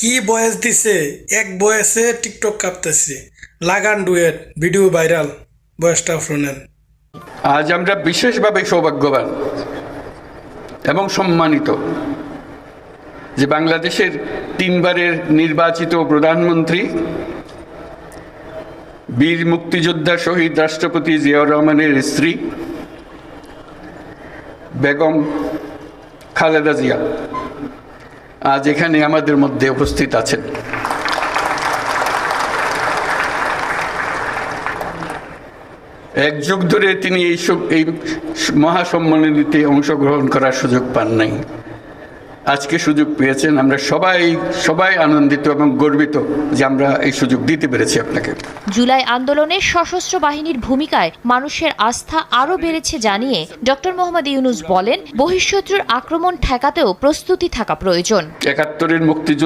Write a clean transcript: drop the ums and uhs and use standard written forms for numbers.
কি বয়স দিছে, এক বয়সে টিকটক কাঁপতেছে। লাগান ডুয়েট, ভিডিও ভাইরাল, বয়সটা শুনেন। আজ আমরা বিশেষভাবে সৌভাগ্যবান এবং সম্মানিত যে বাংলাদেশের 3 বারের নির্বাচিত প্রধানমন্ত্রী বীর মুক্তিযোদ্ধা শহীদ রাষ্ট্রপতি জিয়াউর রহমানের স্ত্রী বেগম খালেদা জিয়া আজ এখানে আমাদের মধ্যে উপস্থিত আছেন। এক যুগ ধরে তিনি এই মহাসম্মেলনীতে অংশগ্রহণ করার সুযোগ পান নাই, আজকে সুযোগ পেয়েছেন। আমরা সবাই আনন্দিত এবং গর্বিত যে আমরা এই সুযোগ দিতে পেরেছি আপনাকে। জুলাই আন্দোলনে সশস্ত্র বাহিনীর ভূমিকায় মানুষের আস্থা আরও বেড়েছে জানিয়ে ডক্টর মোহাম্মদ ইউনূস বলেন, বহিঃশত্রুর আক্রমণ ঠেকাতেও প্রস্তুতি থাকা প্রয়োজন। ৭১-এর মুক্তিযুদ্ধ